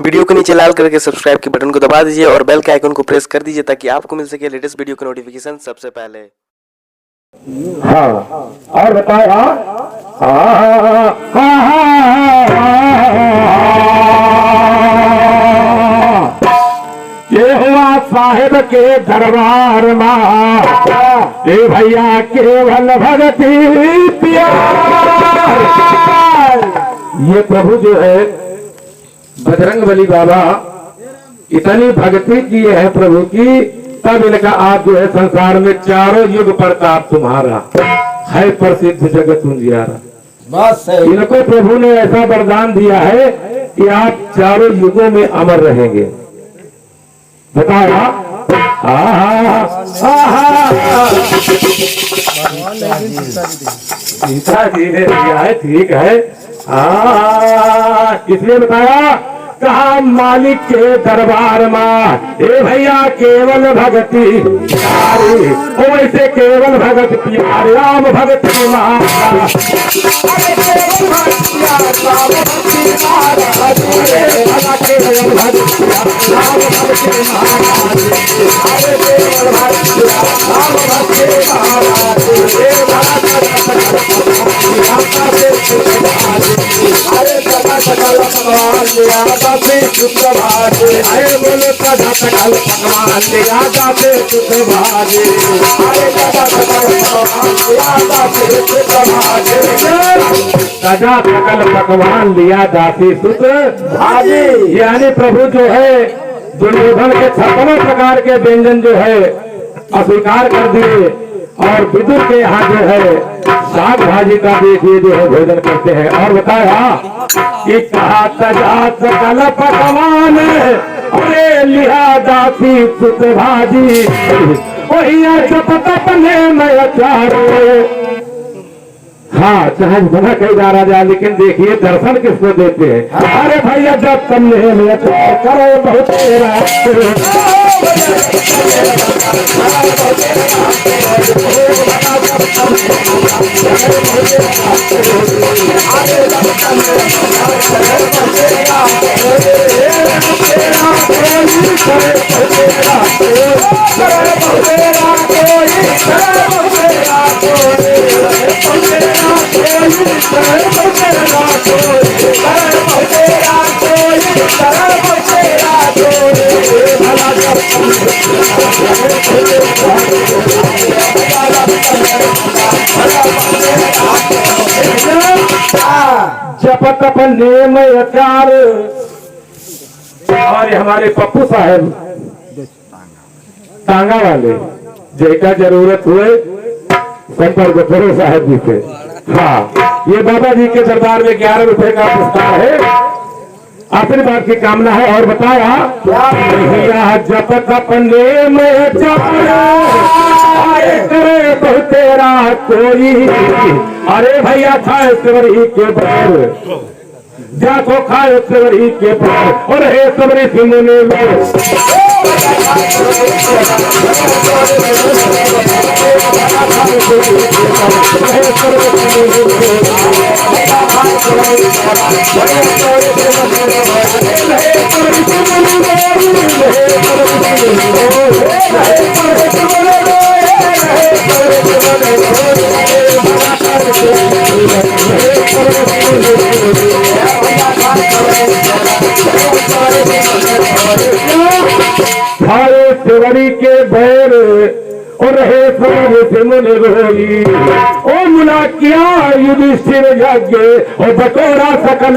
Video के नीचे लाल colour के सब्सक्राइब के बटन को दबा दीजिए और बेल के आइकन को प्रेस कर दीजिए ताकि आपको मिल सके लेटेस्ट वीडियो का नोटिफिकेशन सबसे पहले। हाँ और बताओ। ये हुआ साहिब के दरबार में ए भैया केवल भगती प्यार। ये प्रभु जो है बजरंगबली बाबा इतनी भक्ति की है प्रभु की, तब इनका आप जो है संसार में चारों युग प्रताप तुम्हारा है प्रसिद्ध जगत उजियारा। इनको प्रभु ने ऐसा वरदान दिया है कि आप चारों युगों में अमर रहेंगे। बताओ। सीता जी ने दिया है, ठीक है। किसने बताया? कहा मालिक के दरबार में ए भैया केवल भगती प्यारे, ओ वैसे केवल भगत प्यारे राम भगत सजा सकल पकवान लिया दासी सुत भाजी। यानी प्रभु जो है दुर्योधन के 56 प्रकार के व्यंजन जो है अस्वीकार कर दिए और विदुर के यहाँ जो है साग भाजी का देखिए जो है भोजन करते हैं। और बताया कि कहा सजा सकल पकवान अरे लिया दासी सुत भाजी, वही जपत अपने में अचार। हाँ चाहे बना कहीं जा रहा जाए, लेकिन देखिए दर्शन किसको देते हैं। अरे भैया जब तुमने करो बहुत जपत अपने में अचार। और हमारे पप्पू साहब टांगा वाले जैका जरूरत हुए संपर्क गुरु साहब जी से। हाँ ये बाबा जी के दरबार में 11 रुपए का पुरस्कार है, आशीर्वाद की कामना है। और बताया जपत अपने में करे तो तेरा कोई, अरे भैया खाए सबरी के बाहर जाको खाए सबरी के बाहर और हे सबरी सिंह ने खाए सेवरी के बैर और रहे से मुन रोई। ओ मुला किया युधिष्ठिर यज्ञ और बटोरा सकल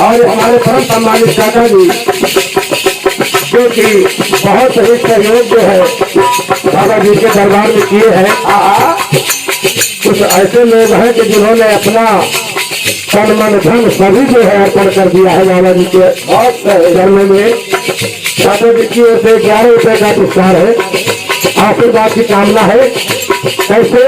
और हमारे परम सम्मानित काका जी जो कि बहुत ही सहयोग जो है बाबा जी के दरबार में किए हैं। कुछ ऐसे लोग हैं कि जिन्होंने अपना तन मन धन सभी जो है अर्पण कर दिया है बाबा जी के बहुत धर्म में। काका जी की ओर से 11 रुपए का पुरस्कार है, आशीर्वाद की कामना है। कैसे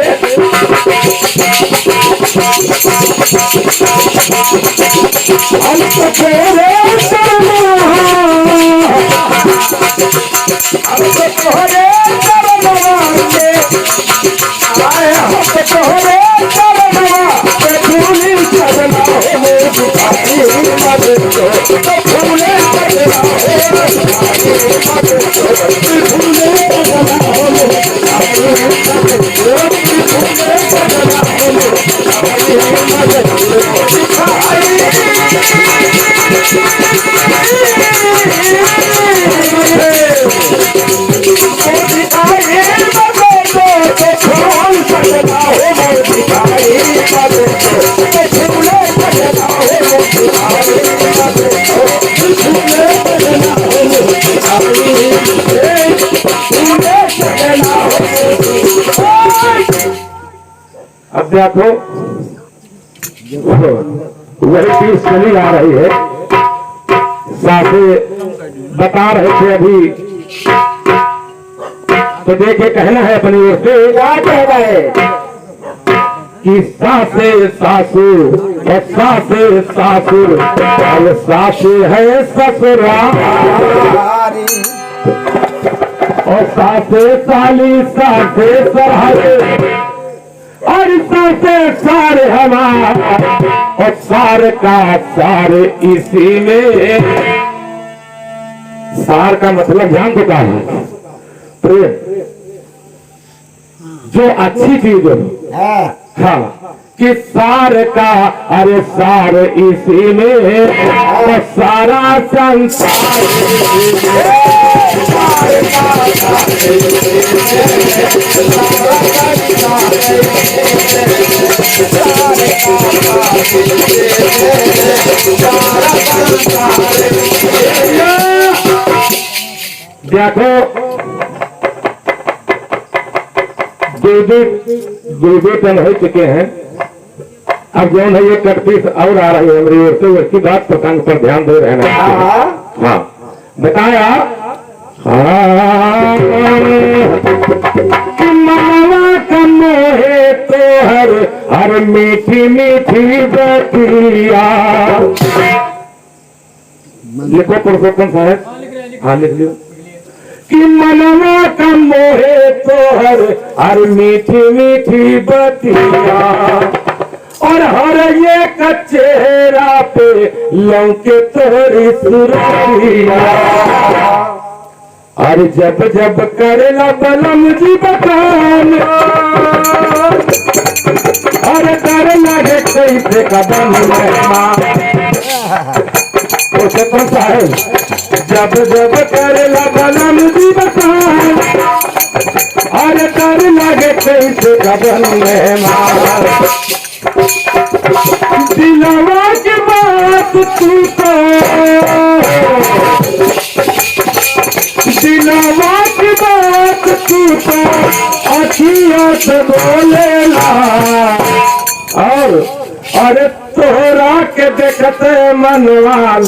अब देखो वही चीज चली आ रही है। साथे बता रहे थे अभी, तो देखे कहना है अपनी ओर से क्या कह रहे कि सासे सासुर और सासे सासुर और सासे है ससुरा और सासे साली सासे सरहद और सासे सारे हमारा और सार का सारे इसी में। सार का मतलब ध्यान देता है प्रेम, जो अच्छी चीज है। हाँ कि सार का अरे सार इसी में तो सारा संसार देखो दो टन हो चुके हैं। अब जो है ये कटपीस और आ रही है मेरी ओर से, उसकी बात प्रसंग पर ध्यान दे रहना। हाँ बताया मनवा का मोहे तो हर मीठी मीठी बतिया। लिखो पुरुषोत्तम साहब, हाँ लिख लियो कि मनवा का मोहे तो हर मीठी मीठी बतिया और हर एक चेहरा पे लौके तोरी सुरतिया। और जब जब करेला बलम जी बकान और कर लगे कैसे कदम उसे कौन है जब जब करेला बलम जी बकान और कर लगे कैसे कदम दिलवा की बात तू तो दिलवा की बात तू तो अखियों से बोलेला और अरे तोहरा के देखते मनवाल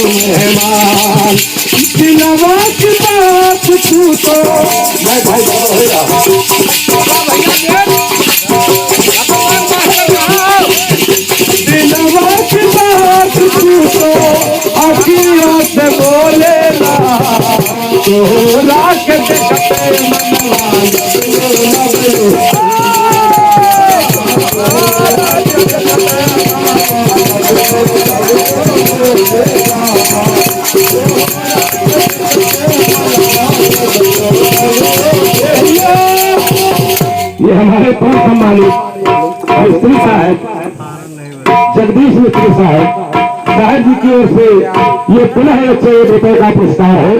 मेहमान दिलवा की बात तू तो मैं भाई दिलवा की बात तू तो अखियों से बोले ना तो राख देखते ये हमारे परम सम्मानित मिस्त्री साहब जगदीश मिस्त्री साहब जी की ओर से ये पुनः 100 रुपए का पुरस्कार है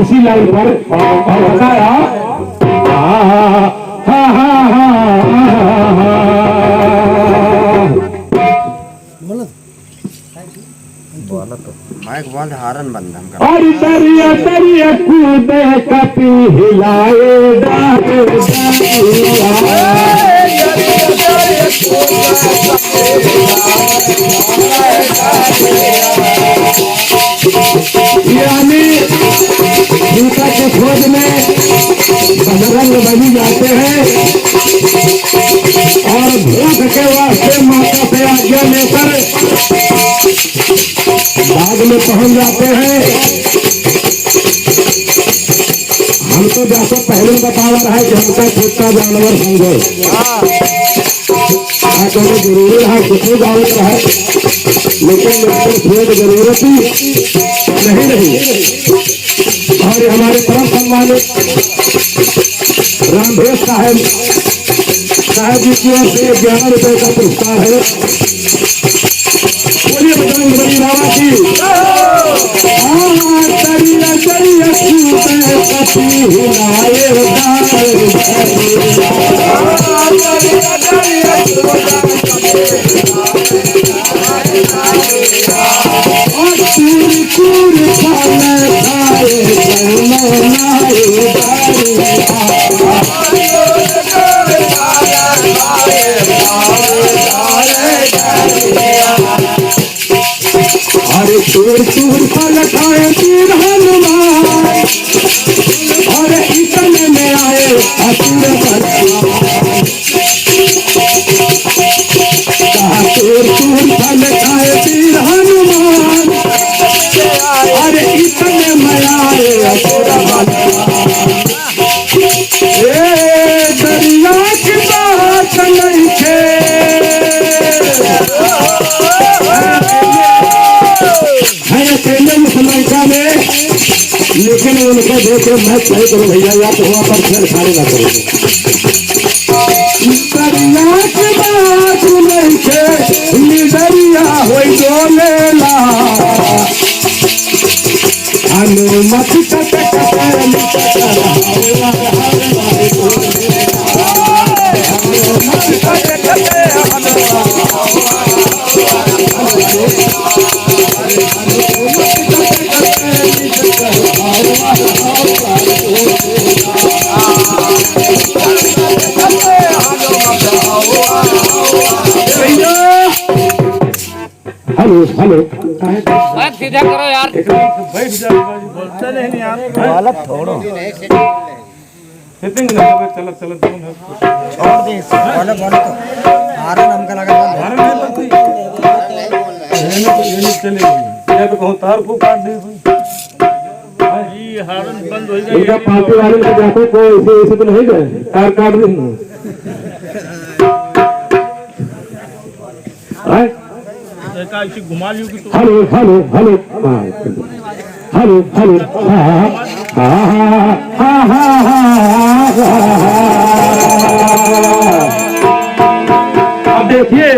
इसी लाइन पर और बताया माइक बंद हारन बंद हम और दरिया दरिया कूदे कपी हिलाए यानी सीता के खोज में बजरंग बली जाते हैं और भूख के वास्ते माता से आज्ञा लेकर बाग में पहुंच जाते हैं। हमको जैसे पहले बता रहा है कि हमका छोटा जानवर समझो कोई जरूरी है कुछ जानवर है लेकिन मुझको जरूरत ही नहीं। और हमारे परम सम्मानित रामदेव साहब जी की ओर से 11 रुपए का पुरस्कार है। बोलिए बजरंग बली बाबा की। दरिया दरिया कूदे कपी हिलाए और चूर चूर खाने अरे चूर चूर फल खाए तीर हनुमान और इतने में आए असुर चूर चूर फल खाए तीर हनुमान अरे इतने में आए असुर दरिया की बात नहीं थे लंका में लेकिन उनको देखे मैं सही करूँ भैया या तो वहां पर फिर खाने ना करूँ दरिया की बात नहीं थे दरिया हो डोलेला अनुमति हेलो हेलो सीधा करो यार बैठ जा बोलते नहीं यार हालत छोड़ो कितने चलो चलो छोड़ दे बोलो बोलो तो हारन हमका लगा ये चलेगी या तो कहूँ तार को काट दे हारन बंद हो गई इनका पार्टी वाले को जाते कोई ऐसे तो नहीं गए तार काट दे घुमा लियो कि hello hello hello hello hello अब देखिए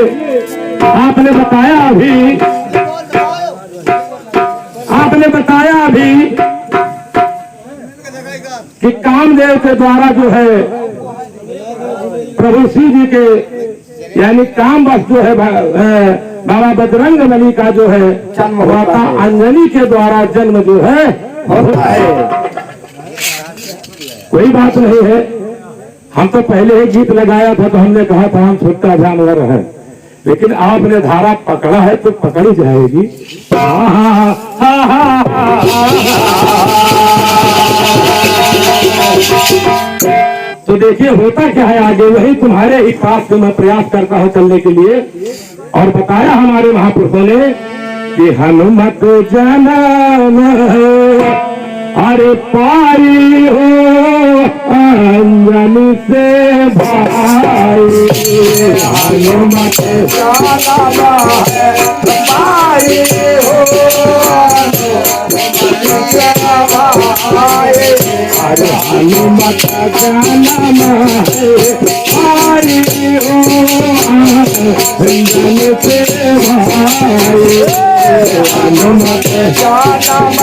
आपने बताया अभी कि कामदेव के द्वारा जो है प्रभु शिव जी के यानी काम बस जो है बाबा बजरंग बली का जो है माता अंजनी के द्वारा जन्म जो है होता है। कोई बात नहीं है। हम तो पहले ही गीत लगाया था तो हमने कहा था हम छोटा जानवर है, लेकिन आपने धारा पकड़ा है तो पकड़ी जाएगी। तो देखिए होता क्या है आगे, वही तुम्हारे ही पास से मैं प्रयास करता हूँ चलने के लिए। और बताया हमारे महापुरुषों ने कि हनुमत जनम अरे पारी हो अंजनी से भाई, हनुमत पारी हो अरे हनुमत जनम पारी हो अंजनी से भाई, हनुमत जनम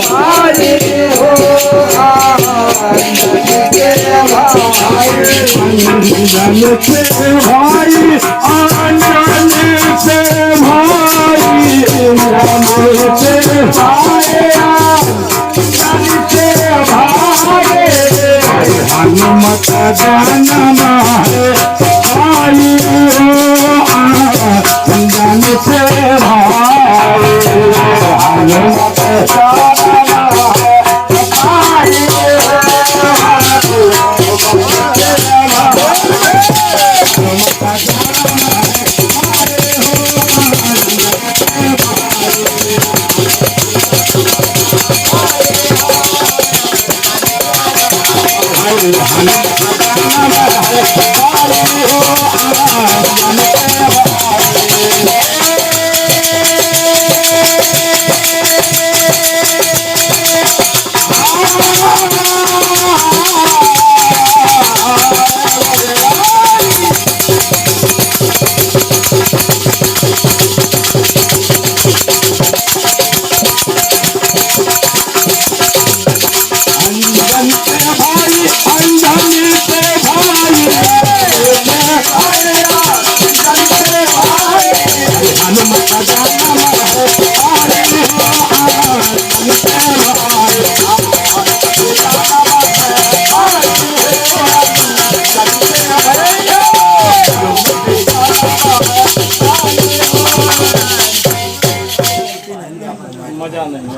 पारी हो अंजनी से भाई, अंजनी से भाई, अंजनी से भाई, हनुमत जनम भाई अंजनी से भाई, हनुमत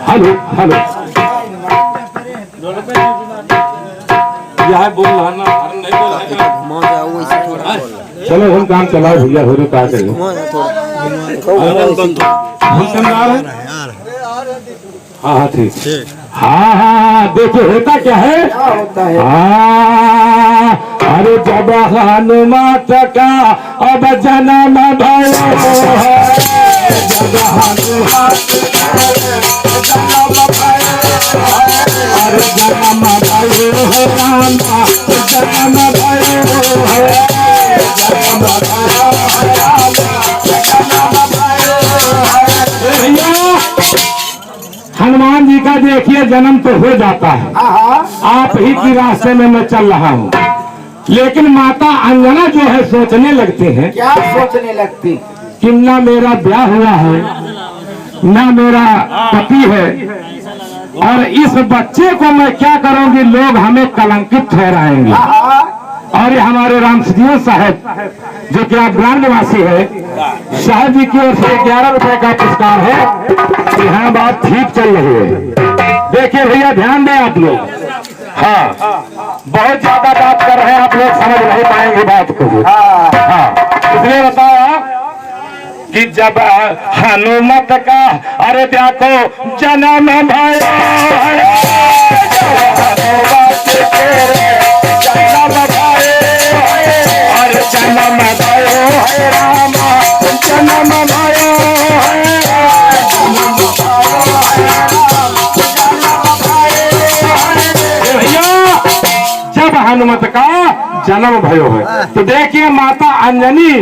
हेलो हेलो यह बोल रहा ना नहीं बोल चलो हम काम चलाओ भैया हो रहे क्या करें हाँ हाँ ठीक हाँ हाँ देखिए होता क्या है अरे जब हनुमत का अब जन्म भयो है, जब हनुमत अरे जन्म भयो है राम जन्म भयो है, जन्म भयो है राम जन्म भयो है। भैया हनुमान जी का देखिए जन्म तो हो जाता है, आप ही के रास्ते में मैं चल रहा हूँ, लेकिन माता अंजना जो है सोचने लगती हैं। क्या सोचने लगती? कि ना मेरा ब्याह हुआ है ना मेरा पति है, और इस बच्चे को मैं क्या करूंगी, लोग हमें कलंकित ठहराएंगे। और ये हमारे रामसिंह साहब जो कि आप ग्राम निवासी है, साहब जी की ओर से 11 रुपए का पुरस्कार है। यहाँ बात ठीक चल रही है, देखिए भैया ध्यान दें आप लोग। हाँ बहुत ज्यादा बात कर रहे हैं आप लोग, समझ नहीं पाएंगे बात को। हाँ इसलिए बताया कि जब हनुमत का अरे देखो जन्म भयो अरे जन्म भयो है राम जन्म भयो जब हनुमत का जन्म भयो है, तो देखिए माता अंजनी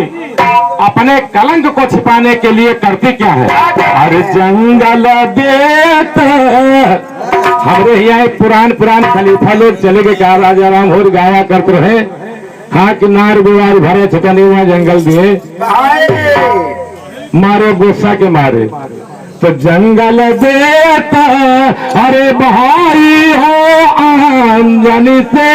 अपने कलंक को छिपाने के लिए करती क्या है, अरे जंगल देत हमारे यहाँ पुरान खलीफा लोग चले गए, क्या राजा राम और गाया करते रहे हाँ किनार गुवार भरे छटनी हुआ जंगल दिए मारे गुस्सा के मारे तो जंगल देता अरे भाई हो अंजनी से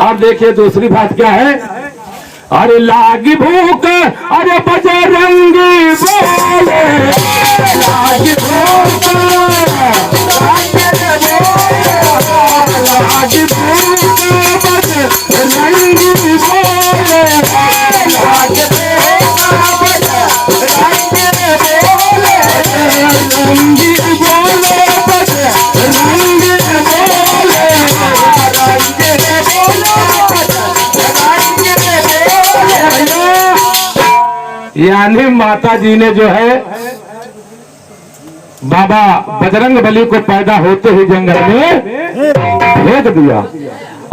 अब देखिए दूसरी बात क्या है। अरे लागी भूख अरे बजरंगी बोले लागी भूख लागी भूख बजरंगी बोले लागी रंगी बोले बजरंगी यानी माता जी ने जो है बाबा बजरंग बली को पैदा होते ही जंगल में फेंक दिया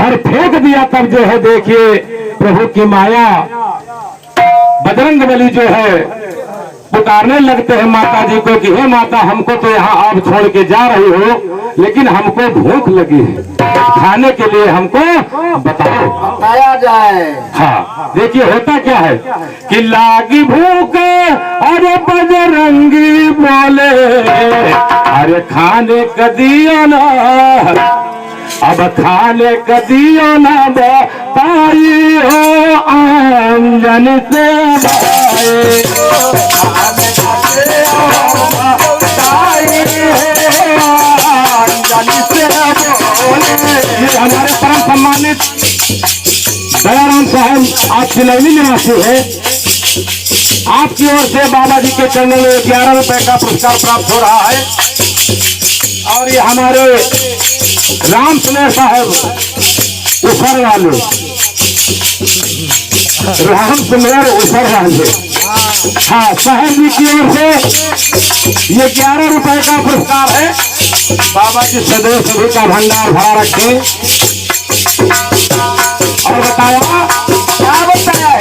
और फेंक दिया तब जो है देखिए प्रभु की माया बजरंग बली जो है पुकारने लगते हैं माता जी को कि हे माता हमको तो यहाँ आप छोड़ के जा रही हो लेकिन हमको भूख लगी है खाने के लिए हमको बताया जाए। हाँ देखिए होता क्या है कि लागी भूख अरे बजरंगी बोले अरे खाने का दियो ना अब खाने का दियो ना बताई हो अंजन से हमारे परम सम्मानित दयाराम साहब आप सिलौनी निवासी है। आपकी ओर से बाबा जी के चरणों में 11 रुपए का पुरस्कार प्राप्त हो रहा है और ये हमारे राम सुनेर साहब ऊपर वाले राम सुनेर ऊपर वाले हाँ साहब जी की ओर से ये 11 रुपए का पुरस्कार है। बाबा जी सदैव सभी का भंडार भरा रखे और बताया क्या बताया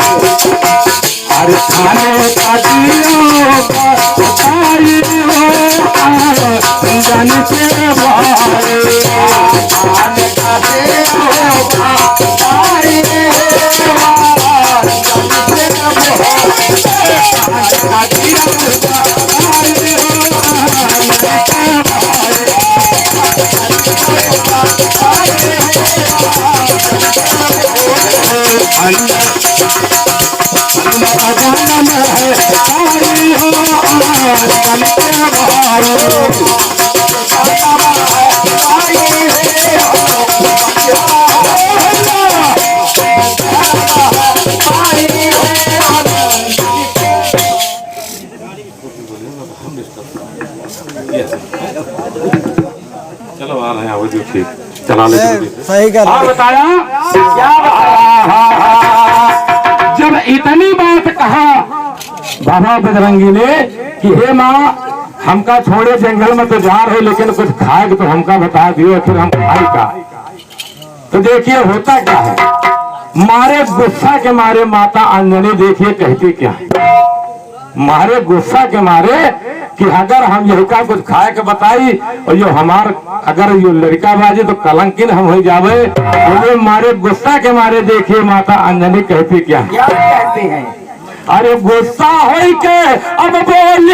अरे खाने का दियो बताई हो जान से बाहर खाने का दियो बताई चलो आ रहे हैं ठीक चला लेते सही कर बताया क्या बताया जब इतनी बात कहा बाबा बजरंगी ने कि हे माँ हमका छोड़े जंगल में तो जा रहे लेकिन कुछ खाए तो हमका बता दियो फिर हम खाए का। तो देखिए होता क्या है मारे गुस्सा के मारे माता अंजनी देखिए कहती क्या है मारे गुस्सा के मारे कि अगर हम लड़का कुछ खाए के बताई और यो हमार अगर यो लड़का बाजी तो कलंकिन हम हो जावे तो मारे गुस्सा के मारे देखिए माता अंजनी कहती क्या कहती है अरे गुस्सा हो के अब बोल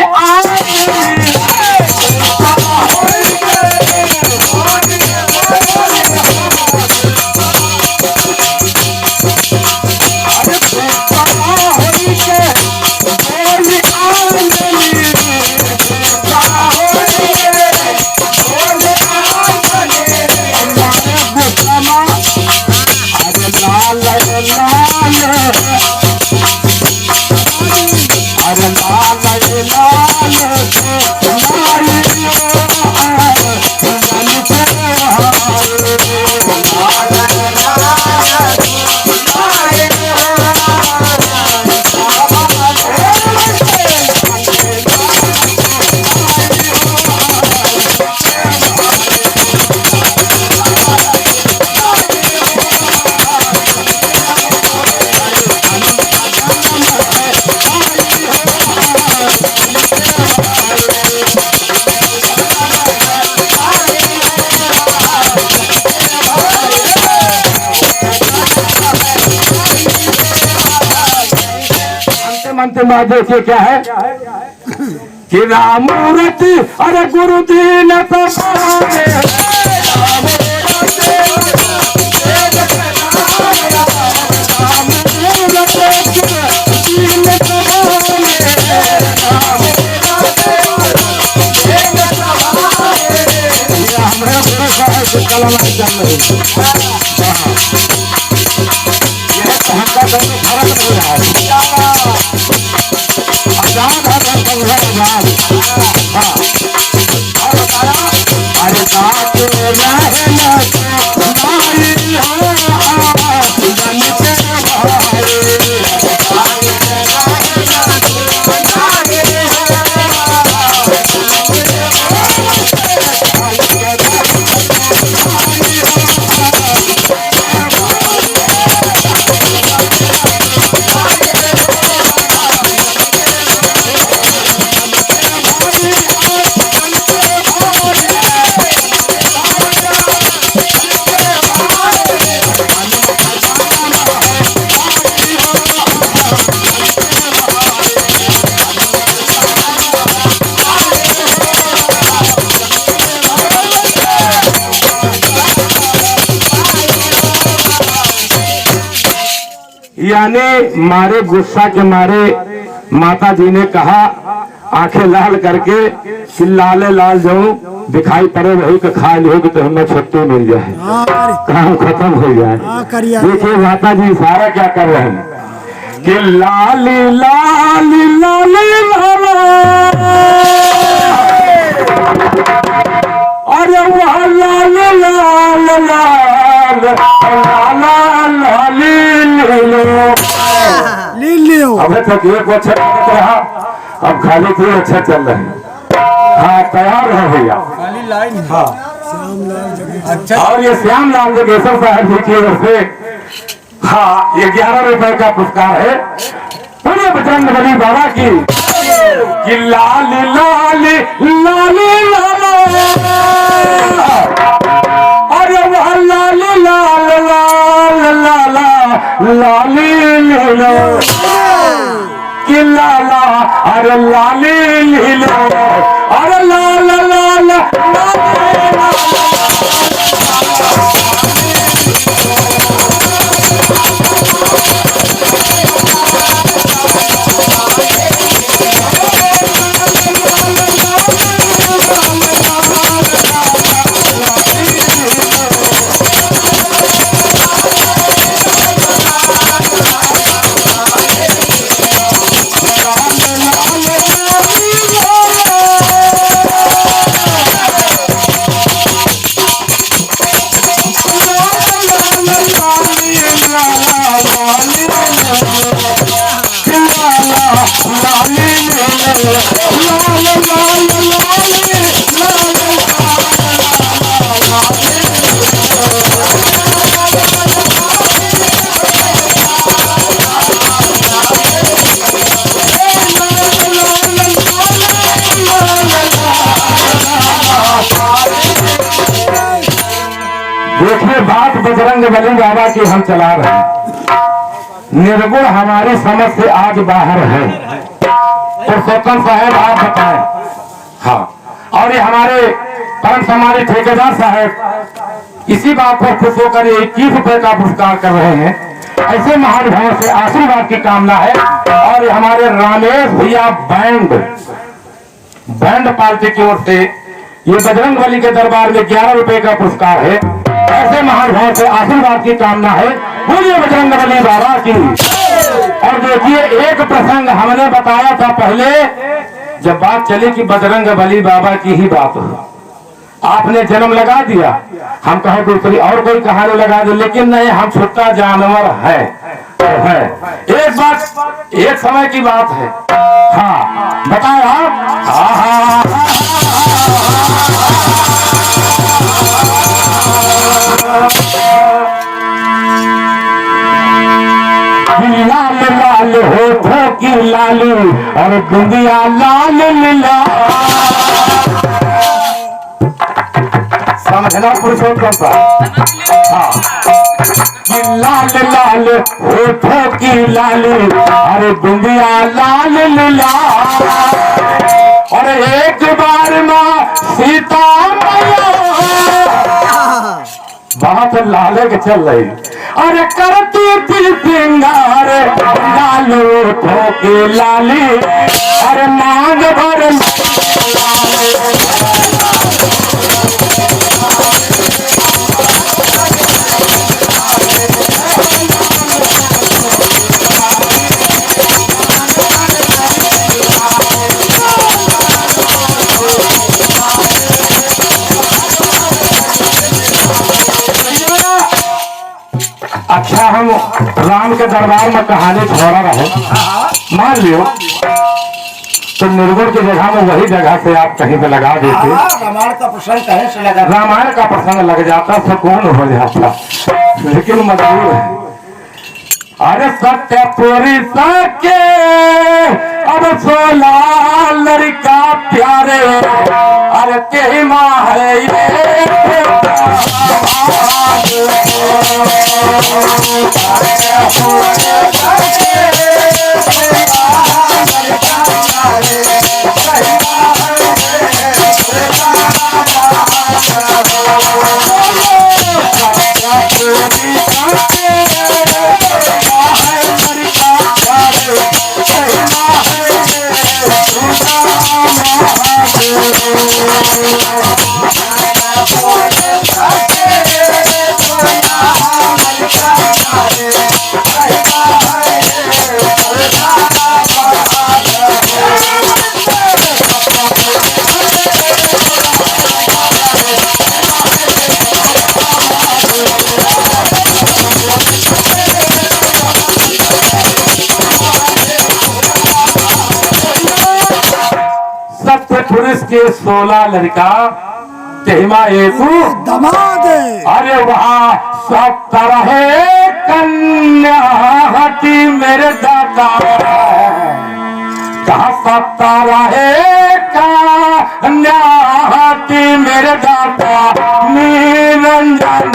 अंतिम बात देखिए क्या है कि रामूर्ति अरे गुरु दीन तमामे यानी मारे गुस्सा के मारे माता जी ने कहा आंखें लाल करके कि लाले लाल जाऊं दिखाई पड़े वही का खा लोगे तो हमें छुट्टी मिल जाए काम खत्म हो जाए। देखिए माता जी इशारा क्या कर रहे हैं कि लाली लाली लाली लाला अरे वह लाल लाल लाल लाला लाली लीलो अबे तक एक अच्छा रहा अब खाली तो अच्छा चल रहा है। हाँ तैयार है भैया खाली लाइन हाँ अच्छा। और ये श्यामलाल जगेश्वर साहब जी की ओर से हाँ ये 11 रुपए का पुरस्कार है पूरे बजरंगबली बाबा की कि लाली लाली लाली लाला अरे वह लाली लाल लाल लाला लाली लीलो कि लाला अरे लाली लीलो अरे लाल लाल देखिए बात बजरंगबली बाबा की हम चला रहे हैं निर्गुण हमारी समझ से आज बाहर है पुरुषोत्तम साहब आप बताएं। हाँ और ये हमारे परम समाज ठेकेदार साहब इसी बात पर खुश होकर 21 रुपए का पुरस्कार कर रहे हैं। ऐसे महानुभावों से आशीर्वाद की कामना है। और हमारे रामेश भैया बैंड पार्टी की ओर से ये बजरंगबली के दरबार में 11 रुपए का पुरस्कार है। ऐसे महानुभाव से आशीर्वाद की कामना है। बोलिए बजरंगबली बाबा की। और देखिए एक प्रसंग हमने बताया था पहले जब बात चली कि बजरंगबली बाबा की ही बात हो, आपने जन्म लगा दिया, हम कहे दूसरी और कोई कहानी लगा दो, लेकिन नहीं हम छुट्टा जानवर है। एक बात एक समय की बात है। हाँ बताए आप। लाल लाल होठों की लाली और दुनिया लाल लीला। समझना पुरुषोत्तम का। हाँ कि लाल लाल होठों की लाली, अरे बिंदिया लाल लाल। और एक बार माँ सीता मैया बहुत लाले के चल रही, अरे करती थी सिंगार लाल होठों की लाली, अरे मांग भर अच्छा। हम राम के दरबार में कहानी छोड़ा रहे, मान लियो तो निर्गुण की जगह में वही जगह से आप कहीं पे लगा देते, रामायण का प्रसंग कहीं से लगा, रामायण का प्रसंग लग जाता, सुकून हो जाता, लेकिन मजबूर है। अरे सत्य पूरी सके अब 16 लड़का प्यारे, अरे तेरी माँ है ये पुरुष के 16 लड़का तेमा एक दमाद, अरे वहाँ सब तरह कन्या हटी मेरे दादा, कहा सब तरह कन्या हटी मेरे दादा निरंजन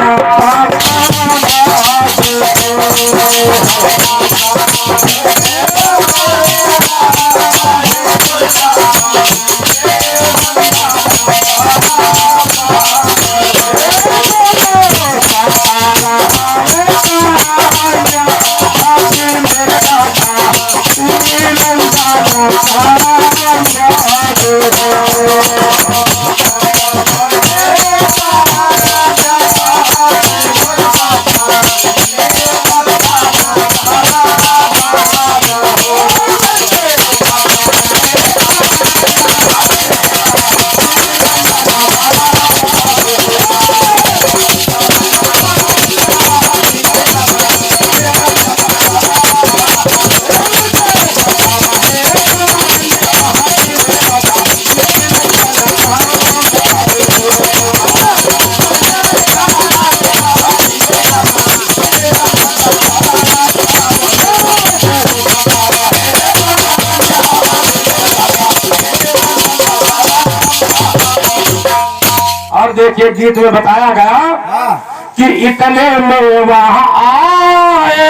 देखिए गीत में बताया गया कि इतने में वहां आए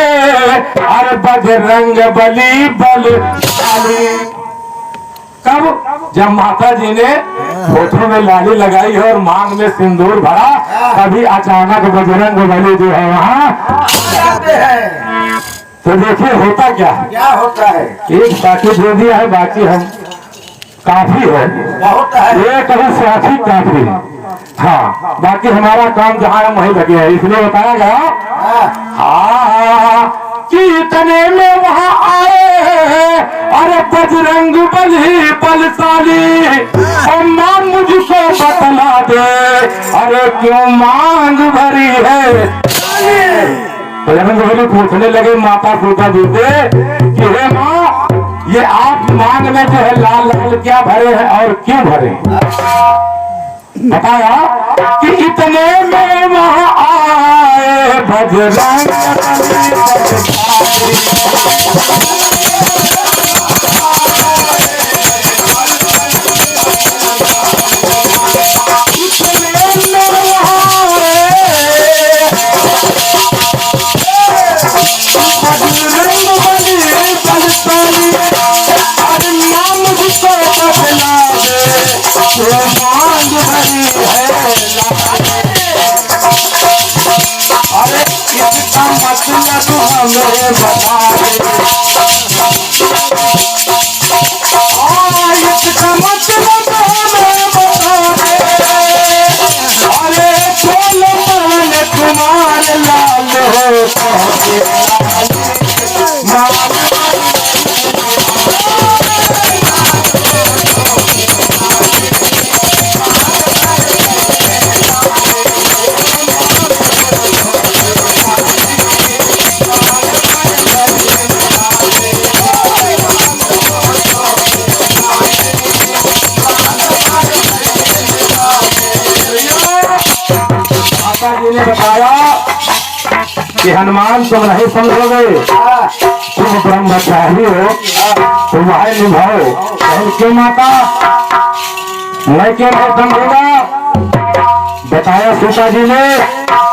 अरे बजरंग बली बलशाली। कब? जब माता जी ने होठों में लाली लगाई है और मांग में सिंदूर भरा, तभी अचानक बजरंग बली जो है वहां आते हैं। तो देखिए होता क्या होता है। एक बाकी दे दिया है, बाकी हम काफी है, बहुत है, एक अभी साथी काफी। हाँ, बाकी हमारा काम जहाँ हम वहीं लगे हैं, इसलिए बताया गया कि इतने में वहां आए अरे बजरंग बली बलशाली। और मां मुझको बतला दे अरे क्यों मांग भरी है। बजरंग बली पूछने लगे माता सीता जी से कि हे माँ, ये आप मांग में जो है लाल लाल क्या भरे हैं और क्यों भरे। बताया कि इतने में वहां आए बजरंग बता दे इसका मतलब हमें बता दे अरे बोल मान तुम्हारे लाल हो माता जी ने बताया कि हनुमान तुम नहीं समझोगे, तुम ब्रह्मचारी हो, तुम आए निभाओ। क्यों माता, मैं क्यों नहीं समझूंगा? बताया सीता जी ने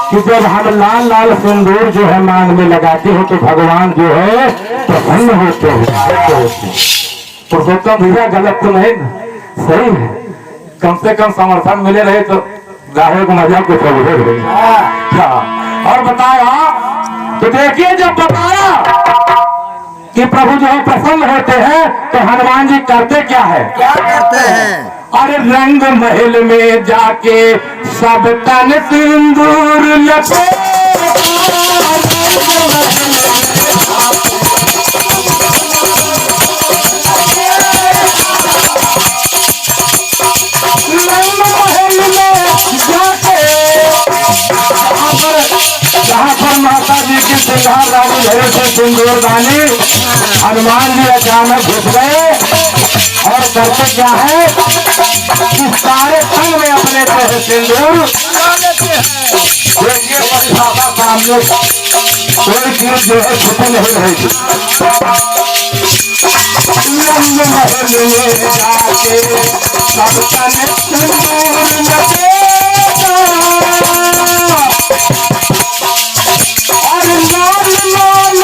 कि जब हम लाल लाल सिंदूर जो है मांग में लगाते हो तो भगवान जो है प्रसन्न होते हैं। पुरुषोत्तम भैया गलत तो नहीं ना, सही है। कम से कम समर्थन मिले रहे तो गाहे को मजा को समझे। और बताया तो देखिए जब बताया कि प्रभु जो है प्रसन्न होते हैं तो हनुमान जी करते क्या है? क्या करते हैं? अरे रंग महल में जाके सब तन सिंदूर लपेटा जहाँ पर माता जी की श्रृंगार रानी धरे से सिंदूर दानी हनुमान जी अचानक घुस गए और करते क्या है कि सारे संग में अपने से सिंदूर देखिए परिभाषा सामने कोई चीज जो है छुपी नहीं रहेगी। रंग महल में जाके सबका सिंदूर लपेटा और लाल लाल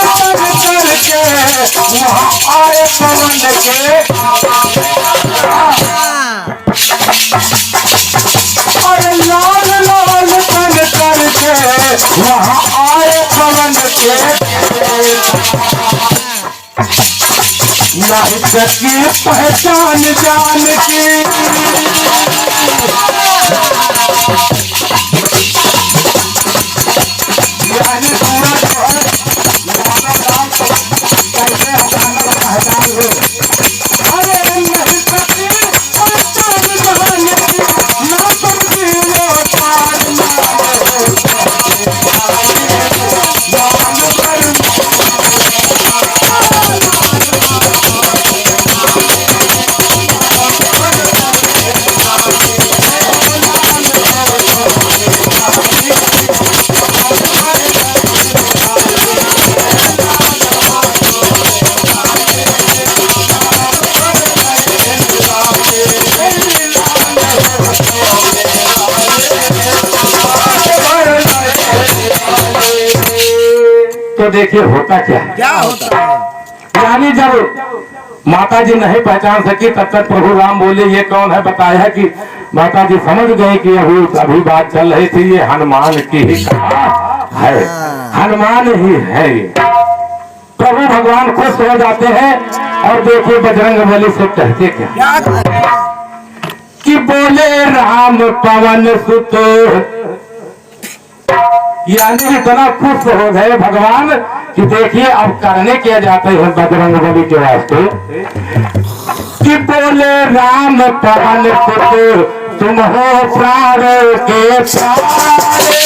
करके वहाँ आए पवन के और लाल लाल करके वहाँ आए पवन के नहीं की पहचान जान की यानी पूरा जो है कैसे पहचान हो। अरे नहीं सकी पहचान जान की ना समझी लो तो देखिए होता क्या होता है? यानी जब माता जी नहीं पहचान सकी तब तक प्रभु राम बोले ये कौन है? बताया कि माता जी समझ गए कि अभी बात चल रही थी ये हनुमान की ही है, हनुमान ही है। प्रभु भगवान खुश हो जाते हैं और देखिए बजरंगबली से कहते क्या कि बोले राम पवन सुत, यानी इतना खुश हो गए भगवान कि देखिए अब करने क्या जाते हैं बजरंगबली के वास्ते कि बोले राम पवन सुत तुम हो प्राण के प्यारे।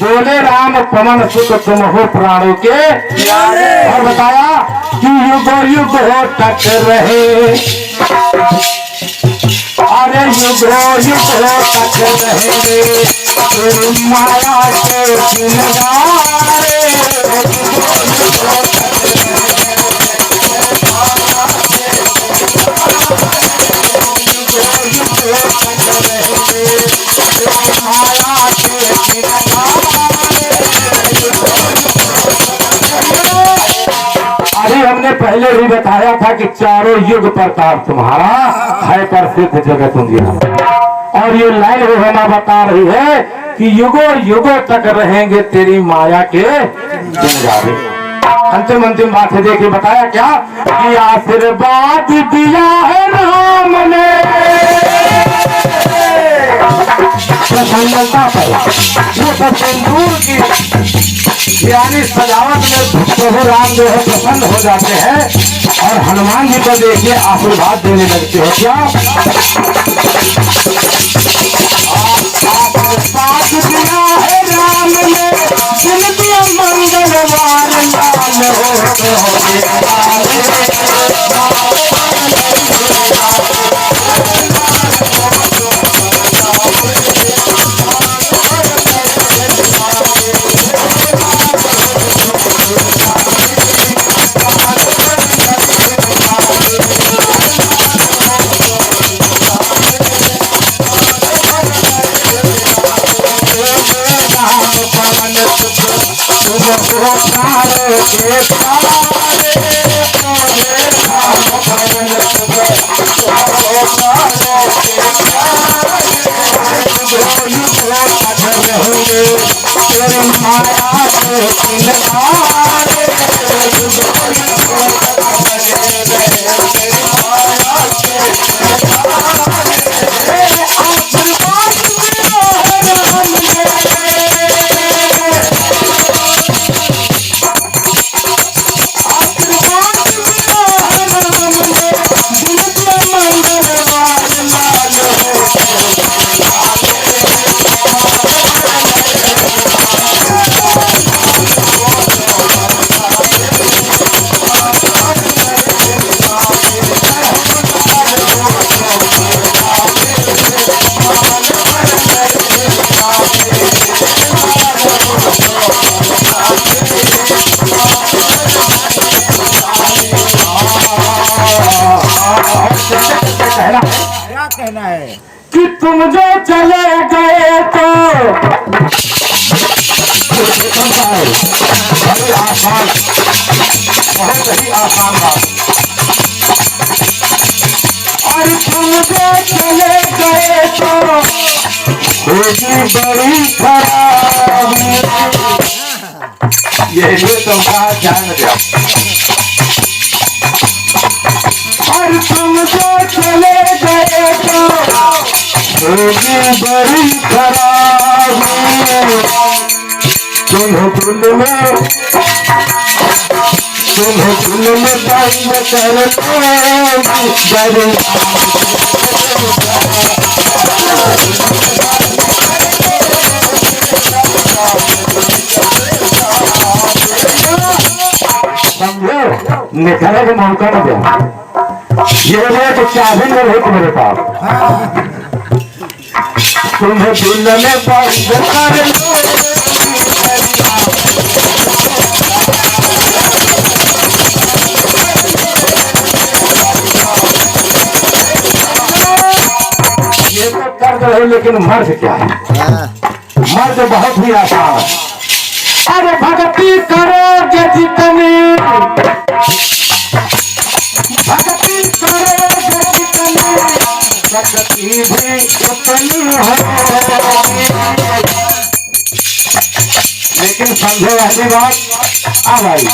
बोले राम पवन सुत तुम हो प्राणों के और बताया कि युग युग हो तक रहे, अरे युग युग हो तक रहे तेरी माया के किनारे। था कि चारों युग प्रताप तुम्हारा है प्रसिद्ध जगत उजियारा। और ये लाइन रोहना बता रही है कि युगों युगों तक रहेंगे तेरी माया के गुणगावे। अंतिम बात है, देखिए बताया क्या कि आशीर्वाद दिया है राम ने प्रसन्नता पर, वो सब सिंदूर की यानी सजावट में प्रभु राम जो है प्रसन्न हो जाते हैं और हनुमान जी को देखिए आशीर्वाद देने लगते हैं। क्या आशीर्वाद दिया है राम ने, जिनकी मंगलवार लाल कहना है कि तुम जो चले गए तो आसान, बहुत ही आसान बात। और तुम जो चले गए तो होगी बड़ी खराबी, ये तुमका ध्यान दिया। और तुम जो चले गए तो होगी बड़ी खराबी, तुम्हें दिल में बंद कर समझो, निकलने का मौका न दे। ये तो चाबी में नहीं तुम्हारे पास, तुम्हें दिल में बंद कर लो। ये तो कर रहे, लेकिन मर्द क्या है? मर्द बहुत ही आसान है। अरे भक्ति करोगे जितनी, भक्ति करोगे जितनी, शक्ति भी उतनी होगी। लेकिन समझो ऐसी बात आ भाई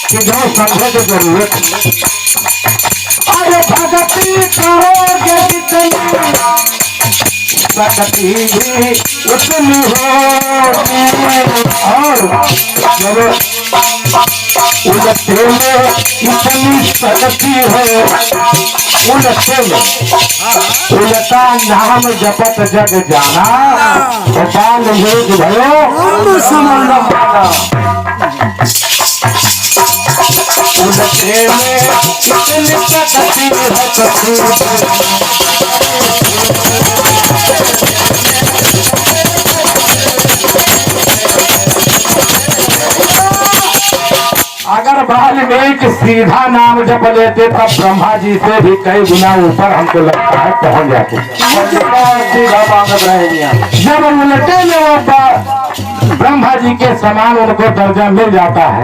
कि जो समझो तो जरूरत। अरे भक्ति करोगे जितनी, शक्ति भी उतनी होगी। और जब उलटे में इतनी शक्ति है, उलटे में उलटा नाम जपत जग जाना, गोपाल योग भयो उलटे में इतनी शक्ति अगर वाल्मीकि सीधा नाम जप लेते तब ब्रह्मा जी से भी कई गुना ऊपर हमको लगता है पहुंच जाते। सीधा मांगत रहेंगे, जब उलटे में वो ब्रह्मा जी के समान उनको दर्जा मिल जाता है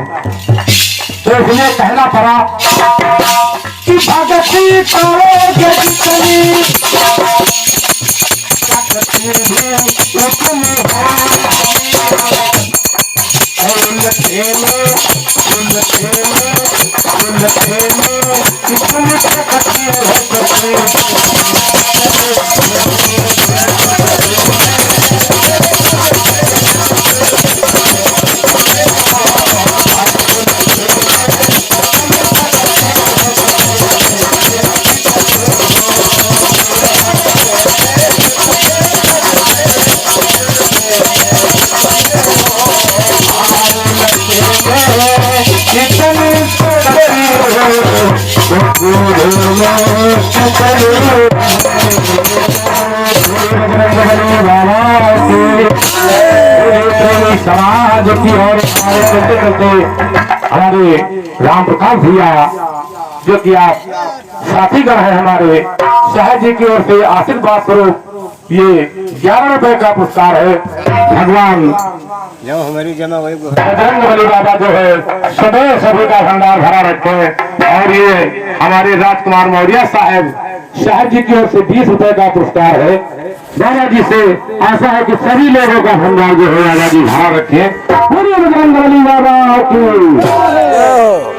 तो इसलिए कहना पड़ा कि भगती करोगे जितनी शक्ति भी उतनी कितनी शक्ति समाज की और चलते चलते हमारे राम प्रकाश भैया जो कि आप साथीगण है हमारे शाह जी की ओर से आशीर्वाद स्वरूप ये 11 रुपए का पुरस्कार है। भगवान जो हमारी जमा वही बजरंग बली बाबा जो है सदैव सभी का भंडार भरा रखे। और ये हमारे राजकुमार मौर्य साहब शाह जी की ओर से 20 रुपए का पुरस्कार है। बाबा जी से आशा है कि सभी लोगों का भंडार जो है बाबा जी भरा रखे। पूरी बजरंग बली बाबा की